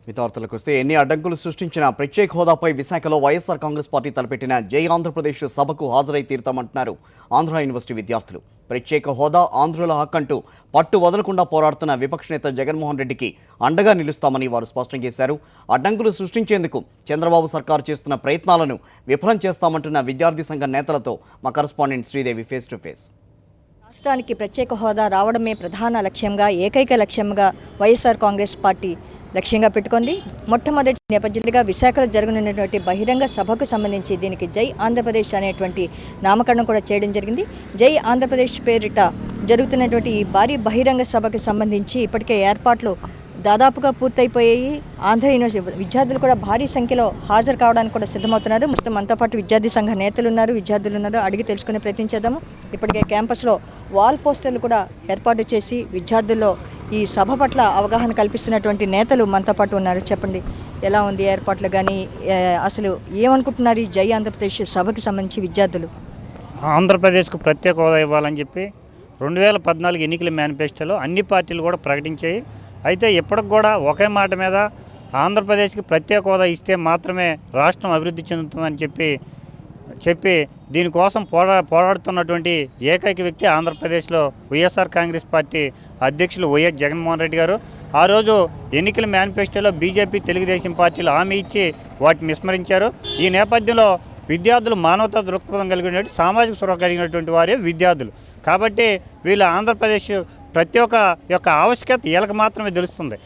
విద్యార్థులకు వస్తే ఎన్ని అడ్డంకులు సృష్టించిన ప్రత్యేక హోదాపై విశాఖలో వైఎస్ఆర్ కాంగ్రెస్ పార్టీ తలపెట్టిన జై ఆంధ్రప్రదేశ్ సభకు హాజరై తీరుతామంటున్నారు ఆంధ్ర యూనివర్సిటీ విద్యార్థులు. ప్రత్యేక హోదా ఆంధ్రుల హక్కంటూ పట్టు వదలకుండా పోరాడుతున్న విపక్ష నేత జగన్మోహన్ రెడ్డికి అండగా నిలుస్తామని వారు స్పష్టం చేశారు. అడ్డంకులు సృష్టించేందుకు చంద్రబాబు సర్కారు చేస్తున్న ప్రయత్నాలను విఫలం చేస్తామంటున్న విద్యార్థి సంఘ నేతలతో మా correspondent Sridevi face to face. రాష్ట్రానికి ప్రత్యేక హోదా రావడమే ప్రధాన లక్ష్యంగా ఏకైక లక్ష్యంగా వైఎస్ఆర్ కాంగ్రెస్ పార్టీ లక్ష్యంగా పెట్టుకుంది. మొట్టమొదటి నేపథ్యంగా విశాఖలో జరగనున్నటువంటి బహిరంగ సభకు సంబంధించి దీనికి జై ఆంధ్రప్రదేశ్ అనేటువంటి నామకరణం కూడా చేయడం జరిగింది. జై ఆంధ్రప్రదేశ్ పేరిట జరుగుతున్నటువంటి ఈ భారీ బహిరంగ సభకు సంబంధించి ఇప్పటికే ఏర్పాట్లు దాదాపుగా పూర్తయిపోయాయి. ఆంధ్ర యూనివర్సిటీ విద్యార్థులు కూడా భారీ సంఖ్యలో హాజరు కావడానికి కూడా సిద్ధమవుతున్నారు. మొత్తం మనతో పాటు విద్యార్థి సంఘ నేతలు ఉన్నారు, విద్యార్థులు ఉన్నారు. అడిగి తెలుసుకునే ప్రయత్నం చేద్దాము. ఇప్పటికే క్యాంపస్లో వాల్ పోస్టర్లు కూడా ఏర్పాటు చేసి విద్యార్థుల్లో ఈ సభ పట్ల అవగాహన కల్పిస్తున్నటువంటి నేతలు మనతో పాటు ఉన్నారు. చెప్పండి, ఎలా ఉంది ఏర్పాట్లు కానీ అసలు ఏమనుకుంటున్నారు ఈ జై ఆంధ్రప్రదేశ్ సభకు సంబంధించి విద్యార్థులు? ఆంధ్రప్రదేశ్కు ప్రత్యేక హోదా ఇవ్వాలని చెప్పి 2014 ఎన్నికల మేనిఫెస్టోలో అన్ని పార్టీలు కూడా ప్రకటించాయి. అయితే ఇప్పటికి కూడా ఒకే మాట మీద ఆంధ్రప్రదేశ్కి ప్రత్యేక హోదా ఇస్తే మాత్రమే రాష్ట్రం అభివృద్ధి చెందుతుందని చెప్పి దీనికోసం పోరాడుతున్నటువంటి ఏకైక వ్యక్తి ఆంధ్రప్రదేశ్లో వైఎస్ఆర్ కాంగ్రెస్ పార్టీ అధ్యక్షులు వైఎస్ జగన్మోహన్ రెడ్డి గారు. ఆ రోజు ఎన్నికల మేనిఫెస్టోలో బీజేపీ, తెలుగుదేశం పార్టీలు హామీ ఇచ్చి వాటిని విస్మరించారు. ఈ నేపథ్యంలో విద్యార్థులు మానవతా దృక్పథం కలిగినటువంటి, సామాజిక స్పృహ కలిగినటువంటి వారే విద్యార్థులు. కాబట్టి వీళ్ళ ఆంధ్రప్రదేశ్ ప్రతి ఒక్క యొక్క ఆవశ్యకత వీళ్ళకి మాత్రమే తెలుస్తుంది.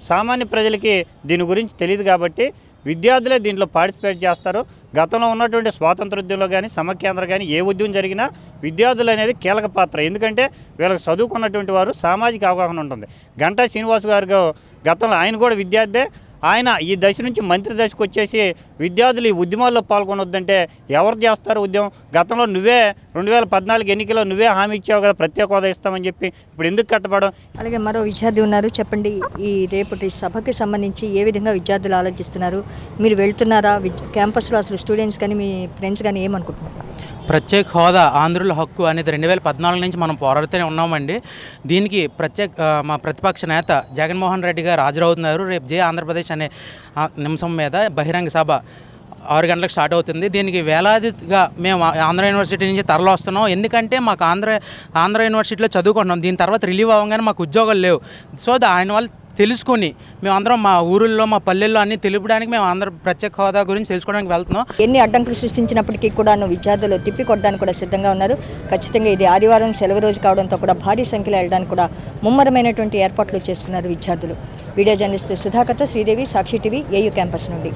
సామాన్య ప్రజలకి దీని గురించి తెలియదు. కాబట్టి విద్యార్థులే దీంట్లో పార్టిసిపేట్ చేస్తారు. గతంలో ఉన్నటువంటి స్వాతంత్రోద్యమంలో కానీ, సమైక్యాంధ్ర కానీ ఏ ఉద్యమం జరిగినా విద్యార్థులు అనేది కీలక పాత్ర. ఎందుకంటే వీళ్ళకి చదువుకున్నటువంటి వారు సామాజిక అవగాహన ఉంటుంది. గంటా శ్రీనివాస్ గారు గతంలో ఆయన కూడా విద్యార్థే. ఆయన ఈ దశ నుంచి మంత్రి దశకు వచ్చేసి విద్యార్థులు ఈ ఉద్యమాల్లో పాల్గొనొద్దంటే ఎవరు చేస్తారు ఉద్యమం? గతంలో నువ్వే 2014 ఎన్నికల్లో నువ్వే హామీ ఇచ్చావు కదా ప్రత్యేక హోదా ఇస్తామని చెప్పి, ఇప్పుడు ఎందుకు కట్టబడం? అలాగే మరో విద్యార్థి ఉన్నారు. చెప్పండి, ఈ రేపటి సభకి సంబంధించి ఏ విధంగా విద్యార్థులు ఆలోచిస్తున్నారు? మీరు వెళ్తున్నారా? క్యాంపస్లో అసలు స్టూడెంట్స్ కానీ మీ ఫ్రెండ్స్ కానీ ఏమనుకుంటున్నారు? ప్రత్యేక హోదా ఆంధ్రుల హక్కు అనేది 2014 నుంచి మనం పోరాడుతూనే ఉన్నామండి. దీనికి మా ప్రతిపక్ష నేత జగన్మోహన్ రెడ్డి గారు హాజరవుతున్నారు. రేపు జై ఆంధ్రప్రదేశ్ అనే నిమిషం మీద బహిరంగ సభ 6 గంటలకు స్టార్ట్ అవుతుంది. దీనికి వేలాదిగా మేము ఆంధ్ర యూనివర్సిటీ నుంచి తరలి వస్తున్నాం. ఎందుకంటే మాకు ఆంధ్ర యూనివర్సిటీలో చదువుకుంటున్నాం. దీని తర్వాత రిలీవ్ అవ్వగానే మాకు ఉద్యోగాలు లేవు. సో ఆయన వాళ్ళు తెలుసుకొని మేమందరం మా ఊరుల్లో, మా పల్లెల్లో అన్ని తెలుపడానికి మేము ఆంధ్ర ప్రత్యేక హోదా గురించి తెలుసుకోవడానికి వెళ్తున్నాం. ఎన్ని అడ్డంకులు సృష్టించినప్పటికీ కూడా విద్యార్థులు తిప్పికొట్టడానికి కూడా సిద్ధంగా ఉన్నారు. ఖచ్చితంగా ఇది ఆదివారం సెలవు రోజు కావడంతో కూడా భారీ సంఖ్యలో వెళ్ళడానికి కూడా ముమ్మరమైనటువంటి ఏర్పాట్లు చేస్తున్నారు విద్యార్థులు. వీడియో జర్నలిస్ట్ సుధాకర్తో శ్రీదేవి, సాక్షి టీవీ, ఏయూ క్యాంపస్ నుండి.